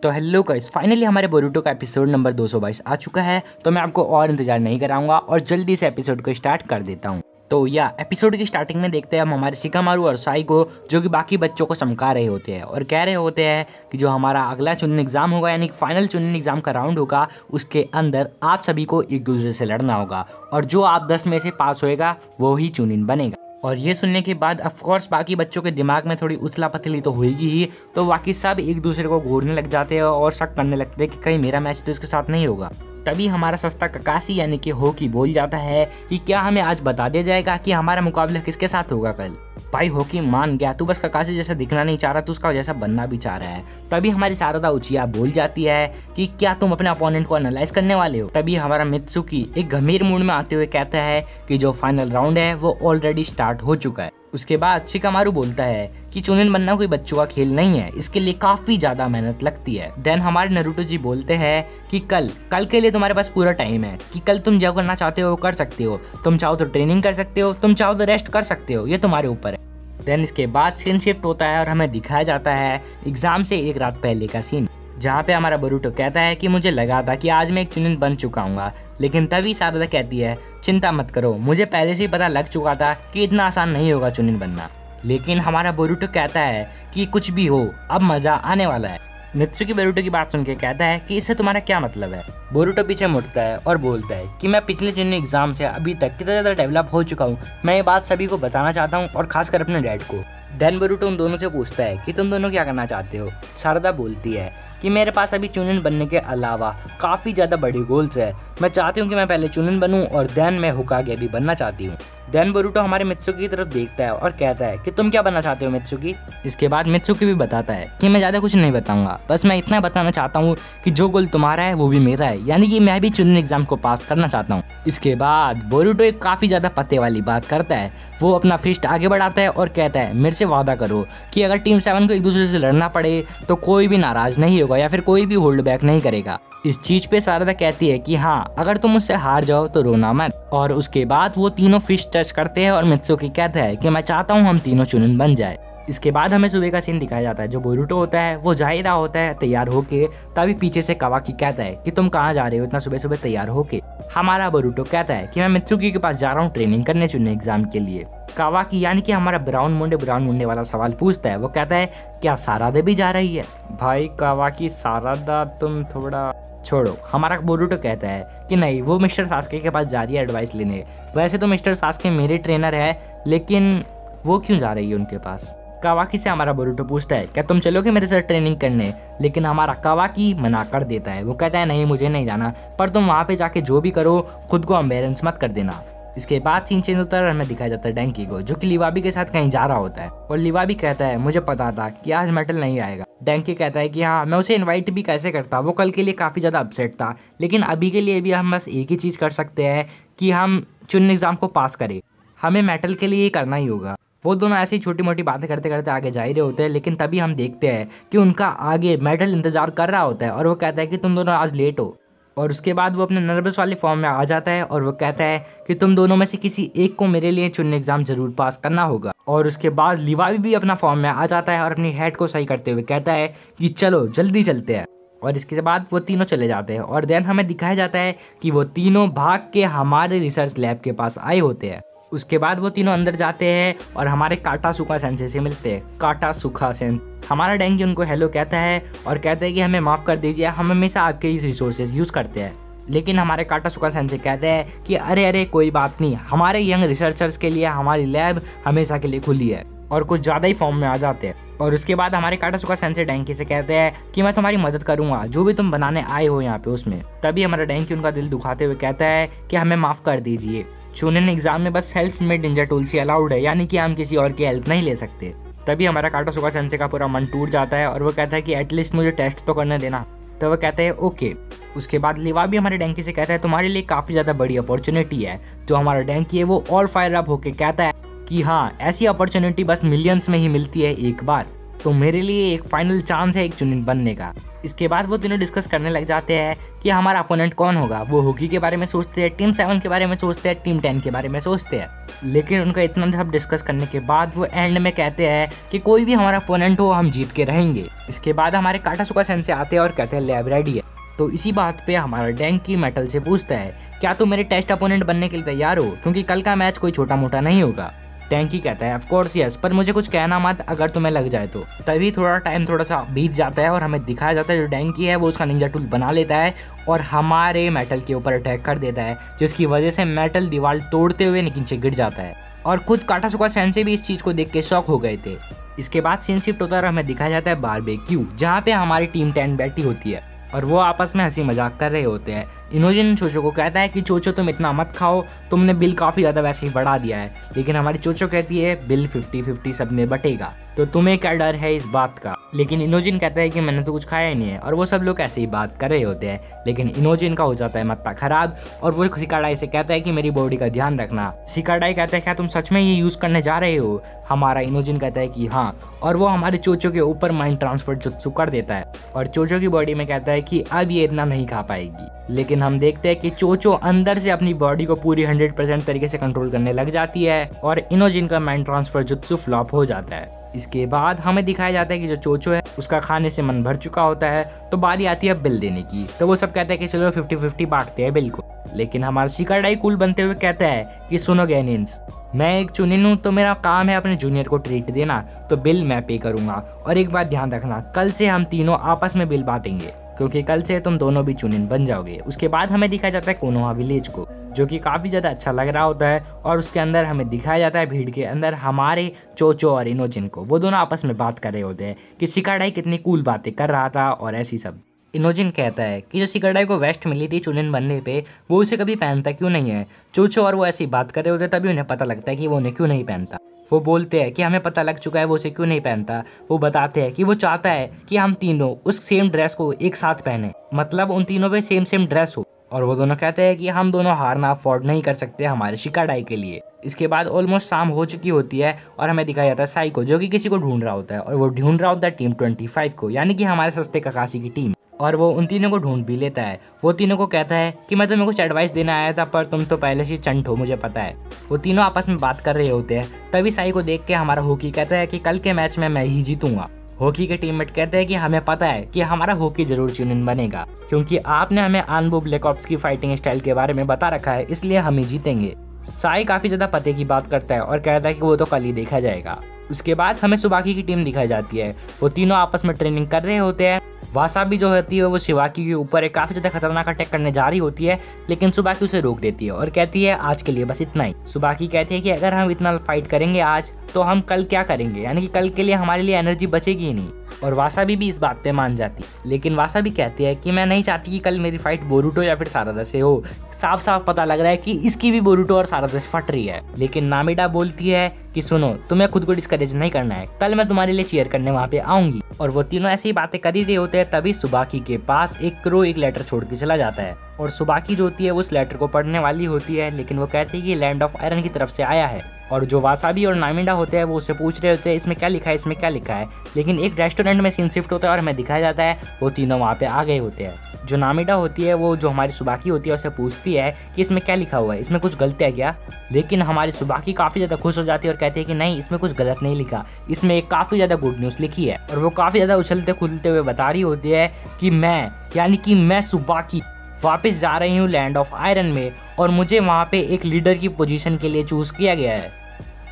तो hello guys, finally हमारे Boruto का एपिसोड नंबर 222 आ चुका है। तो मैं आपको और इंतजार नहीं कराऊंगा और जल्दी से एपिसोड को स्टार्ट कर देता हूं। तो एपिसोड की स्टार्टिंग में देखते हैं हम हमारे शिकामारू और साई को, जो कि बाकी बच्चों को चमका रहे होते हैं और कह रहे होते हैं कि जो हमारा अगला चुनिन एग्जाम होगा, यानी फाइनल चुनिन एग्जाम का राउंड होगा, उसके अंदर आप सभी को एक दूसरे से लड़ना होगा और जो आप 10 में से पास होएगा वो ही चुनिन बनेगा। और ये सुनने के बाद ऑफकोर्स बाकी बच्चों के दिमाग में थोड़ी उथला पथली तो होगी ही, तो बाकी सब एक दूसरे को घूरने लग जाते हैं और शक करने लगते हैं कि कहीं मेरा मैच तो इसके साथ नहीं होगा। तभी हमारा सस्ता ककाशी यानी कि होकी बोल जाता है कि क्या हमें आज बता दिया जाएगा कि हमारा मुकाबला किसके साथ होगा कल। भाई होकी मान गया, तू बस ककाशी जैसा दिखना नहीं चाह रहा, तू उसका जैसा बनना भी चाह रहा है। तभी हमारी शारदा उचिया बोल जाती है कि क्या तुम अपने अपोनेंट को एनालाइज करने वाले हो। तभी हमारा मित्सुकी एक गंभीर मूड में आते हुए कहता है कि जो फाइनल राउंड है वो ऑलरेडी स्टार्ट हो चुका है। उसके बाद शिकामारू बोलता है कि चुनिन बनना कोई बच्चों का खेल नहीं है, इसके लिए काफी ज्यादा मेहनत लगती है। देन हमारे नारुतो जी बोलते हैं कि कल के लिए तुम्हारे पास पूरा टाइम है, कि कल तुम जो करना चाहते हो कर सकते हो। तुम चाहो तो ट्रेनिंग कर सकते हो, तुम चाहो तो रेस्ट कर सकते हो, ये तुम्हारे ऊपर है। देन इसके बाद सीन शिफ्ट होता है और हमें दिखाया जाता है एग्जाम से एक रात पहले का सीन, जहाँ पे हमारा बोरूटो कहता है कि मुझे लगा था कि आज मैं एक चुनिन बन चुका हूँ। लेकिन तभी शारदा कहती है चिंता मत करो, मुझे पहले से ही पता लग चुका था कि इतना आसान नहीं होगा चुनिन बनना। लेकिन हमारा बोरूटो कहता है कि कुछ भी हो अब मजा आने वाला है। मित्सुकी बोरूटो की बात सुन के कहता है कि इससे तुम्हारा क्या मतलब है। बोरूटो पीछे मुड़ता है और बोलता है कि मैं पिछले चुनिन एग्जाम से अभी तक कितना ज्यादा डेवलप हो चुका हूँ, मैं ये बात सभी को बताना चाहता हूँ और खासकर अपने डैड को। देन बोरूटो उन दोनों से पूछता है कि तुम दोनों क्या करना चाहते हो। शारदा बोलती है कि मेरे पास अभी चुनिन बनने के अलावा काफ़ी ज़्यादा बड़ी गोल्स है। मैं चाहती हूँ कि मैं पहले चुनिन बनूँ और देन मैं होकागे भी बनना चाहती हूँ। देन बोरूटो हमारे मित्सुकी की तरफ देखता है और कहता है कि तुम क्या बनना चाहते हो मित्सुकी। इसके बाद मित्सुकी भी बताता है कि मैं ज़्यादा कुछ नहीं बताऊंगा, बस मैं इतना बताना चाहता हूँ कि जो गोल तुम्हारा है वो भी मेरा है, यानी कि मैं भी चुनिन एग्जाम को पास करना चाहता हूँ। इसके बाद बोरूटो एक काफ़ी ज़्यादा पते वाली बात करता है। वो अपना फिस्ट आगे बढ़ाता है और कहता है मेरे से वादा करो कि अगर टीम 7 को एक दूसरे से लड़ना पड़े तो कोई भी नाराज नहीं होगा या फिर कोई भी होल्ड बैक नहीं करेगा। इस चीज पे शारदा कहती है कि हाँ, अगर तुम मुझसे हार जाओ तो रोना मत। और उसके बाद वो तीनों फिश टच करते हैं और मित्सुकी कहता है कि मैं चाहता हूँ हम तीनों चुनिन बन जाए। इसके बाद हमें सुबह का सीन दिखाया जाता है। जो बोरूटो होता है वो जा ही रहा होता है तैयार होके, तभी पीछे से कावाकी कहता है कि तुम कहाँ जा रहे हो इतना सुबह सुबह तैयार होके। हमारा बोरूटो कहता है कि मैं मित्सुकी के पास जा रहा हूँ ट्रेनिंग करने चुनिन एग्जाम के लिए। कावाकी यानी कि हमारा ब्राउन मुंडे वाला सवाल पूछता है। वो कहता है क्या सारादा भी जा रही है। भाई कावाकी सारादा तुम थोड़ा छोड़ो। हमारा बोरूटो कहता है कि नहीं, वो मिस्टर सास्के के पास जा रही है एडवाइस लेने। वैसे तो मिस्टर सास्के मेरे ट्रेनर है, लेकिन वो क्यों जा रही है उनके पास। कावाकी से हमारा बोरूटो पूछता है क्या तुम चलोगे मेरे साथ ट्रेनिंग करने, लेकिन हमारा कावाकी मना कर देता है। वो कहता है नहीं, मुझे नहीं जाना, पर तुम वहाँ पे जाके जो भी करो खुद को एम्बेरेंस मत कर देना। इसके बाद सीन चेंज होता है और हमें दिखाया जाता है डैंकी को, जो कि लिवाबी के साथ कहीं जा रहा होता है। और लिवाबी कहता है मुझे पता था कि आज मेटल नहीं आएगा। डैंकी कहता है कि हाँ, मैं उसे इनवाइट भी कैसे करता, वो कल के लिए काफ़ी ज़्यादा अपसेट था, लेकिन अभी के लिए भी हम बस एक ही चीज़ कर सकते हैं कि हम चुनिन एग्जाम को पास करें, हमें मेटल के लिए करना ही होगा। वो दोनों ऐसी छोटी मोटी बातें करते करते आगे जा ही रहे होते हैं, लेकिन तभी हम देखते हैं कि उनका आगे मेटल इंतजार कर रहा होता है और वो कहता है कि तुम दोनों आज लेट हो। और उसके बाद वो अपने नर्वस वाले फॉर्म में आ जाता है और वो कहता है कि तुम दोनों में से किसी एक को मेरे लिए चुनिन एग्जाम जरूर पास करना होगा। और उसके बाद लिवाबी भी अपना फॉर्म में आ जाता है और अपनी हेड को सही करते हुए कहता है कि चलो जल्दी चलते हैं। और इसके बाद वो तीनों चले जाते हैं और देन हमें दिखाया जाता है कि वो तीनों भाग के हमारे रिसर्च लैब के पास आए होते हैं। उसके बाद वो तीनों अंदर जाते हैं और हमारे काटासुका सेंसे से मिलते हैं। काटासुका सेन हमारा डेंगी उनको हेलो कहता है और कहता है कि हमें माफ़ कर दीजिए, हम हमेशा आपके ही रिसोर्सेज यूज़ करते हैं। लेकिन हमारे काटासुका सेंसे कहते हैं कि अरे कोई बात नहीं, हमारे यंग रिसर्चर्स के लिए हमारी लैब हमेशा के लिए खुली है। और कुछ ज़्यादा ही फॉर्म में आ जाते हैं। और उसके बाद हमारे काटासुका सेंसे डैंकी से कहते हैं कि मैं तुम्हारी मदद करूंगा, जो भी तुम बनाने आए हो यहाँ पे उसमें। तभी हमारा डैंकी उनका दिल दुखाते हुए कहता है कि हमें माफ़ कर दीजिए, चुनिन एग्जाम में बस सेल्फ मेड निंजा टूल्स ही अलाउड है, यानी कि हम किसी और की हेल्प नहीं ले सकते। तभी हमारा काटासुका सेंसे का पूरा मन टूट जाता है और वो कहता है कि एटलीस्ट मुझे टेस्ट तो करने देना। तो वो कहते हैं ओके। उसके बाद लिवाबी हमारे डैंकी से कहता है तुम्हारे लिए काफ़ी ज़्यादा बड़ी अपॉर्चुनिटी है। जो हमारा डैंकी है वो ऑल फायर अप होके कहता है कि हाँ, ऐसी अपॉर्चुनिटी बस मिलियंस में ही मिलती है एक बार। तो मेरे लिए एक फाइनल चांस है एक चुनिन बनने का। इसके बाद वो तीनों डिस्कस करने लग जाते हैं कि हमारा अपोनेंट कौन होगा। वो हॉकी के बारे में सोचते हैं, टीम 7 के बारे में सोचते हैं, टीम 10 के बारे में सोचते हैं। लेकिन उनका इतना सब डिस्कस करने के बाद वो एंड में कहते हैं कि कोई भी हमारा अपोनेंट हो हम जीत के रहेंगे। इसके बाद हमारे काटासुका सेंसे आते हैं और कहते हैं लैब रेडी है। तो इसी बात पे हमारा डेंकी मेटल से पूछता है क्या तुम मेरे टेस्ट अपोनेंट बनने के लिए तैयार हो, क्योंकि कल का मैच कोई छोटा मोटा नहीं होगा। टैंकी कहता है ऑफ कोर्स यस, पर मुझे कुछ कहना मत अगर तुम्हें लग जाए तो। तभी थोड़ा सा बीत जाता है और हमें दिखाया जाता है जो टैंकी है वो उसका निंजा टूल बना लेता है और हमारे मेटल के ऊपर अटैक कर देता है, जिसकी वजह से मेटल दीवार तोड़ते हुए नीचे गिर जाता है। और खुद काटासुका सेंसे भी इस चीज़ को देख के शॉक हो गए थे। इसके बाद सीन शिफ्ट होता है और हमें दिखाया जाता है बारबेक्यू, जहाँ पे हमारी टीम 10 बैठी होती है और वो आपस में हंसी मजाक कर रहे होते हैं। इनोजिन चोचो को कहता है कि चोचो तुम इतना मत खाओ, तुमने बिल काफ़ी ज़्यादा वैसे ही बढ़ा दिया है। लेकिन हमारी चोचो कहती है बिल 50-50 सब में बटेगा, तो तुम्हें क्या डर है इस बात का। लेकिन इनोजिन कहता है कि मैंने तो कुछ खाया ही नहीं है। और वो सब लोग ऐसे ही बात कर रहे होते हैं। लेकिन इनोजिन का हो जाता है माथा खराब और वो शिकाडाई से कहता है कि मेरी बॉडी का ध्यान रखना। शिकाडाई कहता है क्या तुम सच में ये यूज़ करने जा रहे हो। हमारा इनोजिन कहता है कि हाँ, और वो हमारे चोचो के ऊपर माइंड ट्रांसफर जुत्सु कर देता है और चोचो की बॉडी में कहता है कि अब ये इतना नहीं खा पाएगी। लेकिन हम देखते हैं कि चोचो अंदर से अपनी बॉडी को पूरी 100% तरीके से कंट्रोल करने लग जाती है और इनोजिन का माइंड ट्रांसफर जुत्सु फ्लॉप हो जाता है। इसके बाद हमें दिखाया जाता है कि जो चोचो है उसका खाने से मन भर चुका होता है, तो बारी आती है बिल देने की। तो वो सब कहते हैं कि चलो 50-50 बांटते हैं बिल को। लेकिन हमारा शिकाडाई कूल बनते हुए कहता है कि सुनो गैनिन्स, मैं एक चुनिन हूँ तो मेरा काम है अपने जूनियर को ट्रीट देना, तो बिल मैं पे करूँगा। और एक बात ध्यान रखना, कल से हम तीनों आपस में बिल बांटेंगे, क्योंकि कल से तुम दोनों भी चुनिन बन जाओगे। उसके बाद हमें दिखाया जाता है कोनोहा विलेज को, जो कि काफ़ी ज़्यादा अच्छा लग रहा होता है। और उसके अंदर हमें दिखाया जाता है भीड़ के अंदर हमारे चोचो और इनोजिन को, वो दोनों आपस में बात कर रहे होते हैं कि शिकाडाई कितनी कूल बातें कर रहा था और ऐसी सब। इनोजिन कहता है कि जो शिकाडाई को वेस्ट मिली थी चुनिन बनने पे, वो उसे कभी पहनता क्यों नहीं है। चोचो और वो ऐसी बात कर रहे होते तभी उन्हें पता लगता है कि वो उन्हें क्यों नहीं पहनता। वो बोलते हैं कि हमें पता लग चुका है वो उसे क्यों नहीं पहनता। वो बताते हैं कि वो चाहता है कि हम तीनों उस सेम ड्रेस को एक साथ पहने, मतलब उन तीनों पे सेम ड्रेस हो। और वो दोनों कहते हैं कि हम दोनों हारना अफोर्ड नहीं कर सकते हमारे शिकाडाई के लिए। इसके बाद ऑलमोस्ट शाम हो चुकी होती है और हमें दिखाया जाता है साई को, जो कि किसी को ढूंढ रहा होता है और वो ढूंढ रहा होता है टीम 25 को, यानी कि हमारे सस्ते ककाशी की टीम। और वो उन तीनों को ढूंढ भी लेता है। वो तीनों को कहता है कि मैं तुम्हें कुछ एडवाइस देने आया था, पर तुम तो पहले से चंट हो, मुझे पता है। वो तीनों आपस में बात कर रहे होते हैं। तभी साई को देख के हमारा हॉकी कहता है कि कल के मैच में मैं ही जीतूंगा। हॉकी के टीममेट कहते हैं कि हमें पता है कि हमारा हॉकी जरूर चुनिन बनेगा, क्योंकि आपने हमें आनबो ब्लैक ऑप्स की फाइटिंग स्टाइल के बारे में बता रखा है, इसलिए हम ही जीतेंगे। साई काफ़ी ज़्यादा पते की बात करता है और कहता है कि वो तो कल ही देखा जाएगा। उसके बाद हमें सुबाकी की टीम दिखाई जाती है। वो तीनों आपस में ट्रेनिंग कर रहे होते हैं। वासाबी जो होती है वो शिवाकी के ऊपर एक काफ़ी ज़्यादा खतरनाक अटैक करने जा रही होती है, लेकिन सुबाकी उसे रोक देती है और कहती है आज के लिए बस इतना ही। सुबाकी कहती है कि अगर हम इतना फाइट करेंगे आज, तो हम कल क्या करेंगे, यानी कि कल के लिए हमारे लिए एनर्जी बचेगी ही नहीं। और वासाबी भी इस बात पे मान जाती, लेकिन वासाबी कहती है कि मैं नहीं चाहती कि कल मेरी फाइट बोरुटो या फिर सारादा से हो। साफ साफ पता लग रहा है कि इसकी भी बोरुटो और सारादा से फट रही है। लेकिन नामिडा बोलती है कि सुनो, तुम्हें खुद को डिस्करेज नहीं करना है, कल मैं तुम्हारे लिए चीयर करने वहाँ पे आऊंगी। और वो तीनों ऐसी बातें कर ही रहे होते हैं। तभी सुबाकी के पास एक क्रो एक लेटर छोड़ के चला जाता है और सुबाकी जो होती है उस लेटर को पढ़ने वाली होती है, लेकिन वो कहती है कि लैंड ऑफ आयरन की तरफ से आया है। और जो वासाबी और नामिडा होते हैं वो उससे पूछ रहे होते हैं इसमें क्या लिखा है, इसमें क्या लिखा है। लेकिन एक रेस्टोरेंट में सीन शिफ्ट होता है और हमें दिखाया जाता है वो तीनों वहाँ पे आ गए होते हैं। जो नामिडा होती है वो जो हमारी सुबाकी होती है उससे पूछती है कि इसमें क्या लिखा हुआ है, इसमें कुछ गलत है क्या। लेकिन हमारी सुबाकी काफ़ी ज़्यादा खुश हो जाती है और कहती है कि नहीं, इसमें कुछ गलत नहीं लिखा, इसमें एक काफ़ी ज़्यादा गुड न्यूज़ लिखी है। और वो काफ़ी ज़्यादा उछलते खुलते हुए बता रही होती है कि मैं, यानी कि मैं सुबाकी वापस जा रही हूँ लैंड ऑफ आयरन में और मुझे वहाँ पे एक लीडर की पोजीशन के लिए चूज़ किया गया है।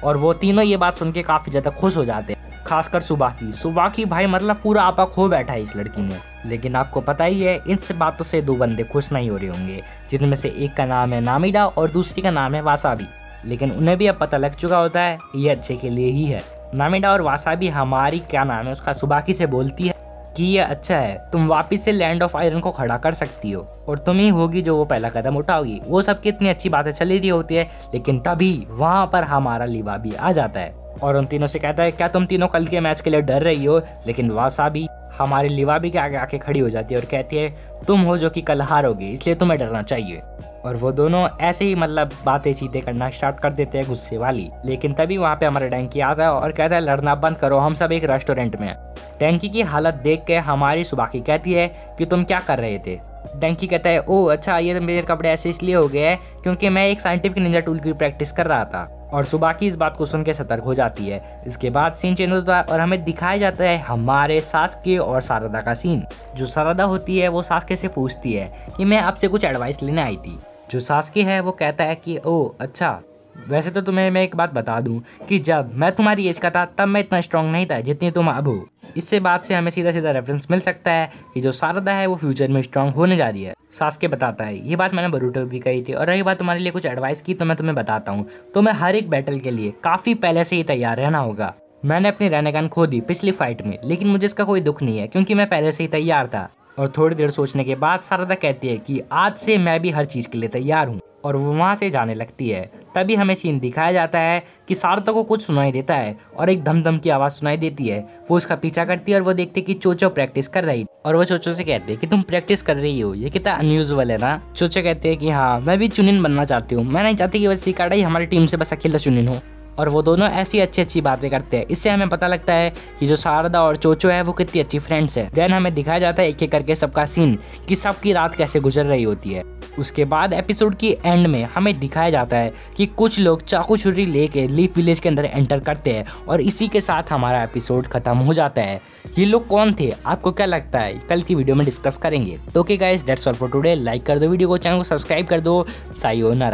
और वो तीनों ये बात सुन के काफ़ी ज़्यादा खुश हो जाते हैं, खासकर सुबाकी भाई मतलब पूरा आपा खो बैठा है इस लड़की ने। लेकिन आपको पता ही है इन सब बातों से दो बंदे खुश नहीं हो रहे होंगे, जिनमें से एक का नाम है नामिडा और दूसरी का नाम है वासाबी। लेकिन उन्हें भी अब पता लग चुका होता है ये अच्छे के लिए ही है। नामिडा और वासाबी हमारी क्या नाम है उसका सुबाकी से बोलती है कि ये अच्छा है, तुम वापस से लैंड ऑफ आयरन को खड़ा कर सकती हो और तुम ही होगी जो वो पहला कदम उठाओगी। वो सब की इतनी अच्छी बातें चली रही होती है, लेकिन तभी वहाँ पर हमारा लीवा भी आ जाता है और उन तीनों से कहता है क्या तुम तीनों कल के मैच के लिए डर रही हो। लेकिन वासाबी हमारे लिवाबी के आगे आके खड़ी हो जाती है और कहती है तुम हो जो कि कल हारोगे, इसलिए तुम्हें डरना चाहिए। और वो दोनों ऐसे ही मतलब बातें चीतें करना स्टार्ट कर देते हैं गुस्से वाली। लेकिन तभी वहाँ पे हमारा डैंकी आता है और कहता है लड़ना बंद करो, हम सब एक रेस्टोरेंट में हैं। डैंकी की हालत देख के हमारी सुबाकी कहती है कि तुम क्या कर रहे थे। डैंकी कहता है ओह अच्छा, ये मेरे कपड़े ऐसे इसलिए हो गए हैं क्योंकि मैं एक साइंटिफिक निंजा टूल की प्रैक्टिस कर रहा था। और सुबाकी इस बात को सुन के सतर्क हो जाती है। इसके बाद सीन चेंज होता है और हमें दिखाया जाता है हमारे सास्के और सारदा का सीन। जो सारदा होती है वो सास्के से पूछती है कि मैं आपसे कुछ एडवाइस लेने आई थी। जो सास्के है वो कहता है कि ओह अच्छा, वैसे तो तुम्हें मैं एक बात बता दूं कि जब मैं तुम्हारी एज का था तब मैं इतना स्ट्रांग नहीं था जितनी तुम अब हो। इससे बात से हमें सीधा सीधा रेफरेंस मिल सकता है कि जो सारदा है वो फ्यूचर में स्ट्रांग होने जा रही है। सास्के बताता है ये बात मैंने बोरुटो भी कही थी। और रही बात तुम्हारे लिए कुछ एडवाइस की तो मैं तुम्हें बताता हूँ, तुम्हें हर एक बैटल के लिए काफ़ी पहले से ही तैयार रहना होगा। मैंने अपनी रेनेगन खो दी पिछली फाइट में, लेकिन मुझे इसका कोई दुख नहीं है क्योंकि मैं पहले से ही तैयार था। और थोड़ी देर सोचने के बाद सारदा कहती है कि आज से मैं भी हर चीज़ के लिए तैयार हूँ। और वो वहाँ से जाने लगती है। तभी हमें सीन दिखाया जाता है कि सारदा को कुछ सुनाई देता है और एक धम धम की आवाज़ सुनाई देती है। वो उसका पीछा करती है और वो देखती है कि चोचो प्रैक्टिस कर रही। और वो चोचो से कहते हैं कि तुम प्रैक्टिस कर रही हो, ये कितना अनयूजुअल है ना। चोचो कहते हैं कि हाँ मैं भी चुनिन बनना चाहती हूँ, मैं नहीं चाहती कि बस सिकाडा ही हमारी टीम से बस अकेला चुनिन हो। और वो दोनों ऐसी अच्छी अच्छी बातें करते हैं। इससे हमें पता लगता है कि जो सारदा और चोचो है वो कितनी अच्छी फ्रेंड्स है। देन हमें दिखाया जाता है एक एक करके सबका सीन कि सबकी रात कैसे गुजर रही होती है। उसके बाद एपिसोड की एंड में हमें दिखाया जाता है कि कुछ लोग चाकू छुरी लेके लीफ विलेज के अंदर एंटर करते हैं और इसी के साथ हमारा एपिसोड खत्म हो जाता है। ये लोग कौन थे, आपको क्या लगता है, कल की वीडियो में डिस्कस करेंगे। तो okay guys, that's all for today. Like कर दो वीडियो को, चैनल को सब्सक्राइब कर दो। सायोनारा।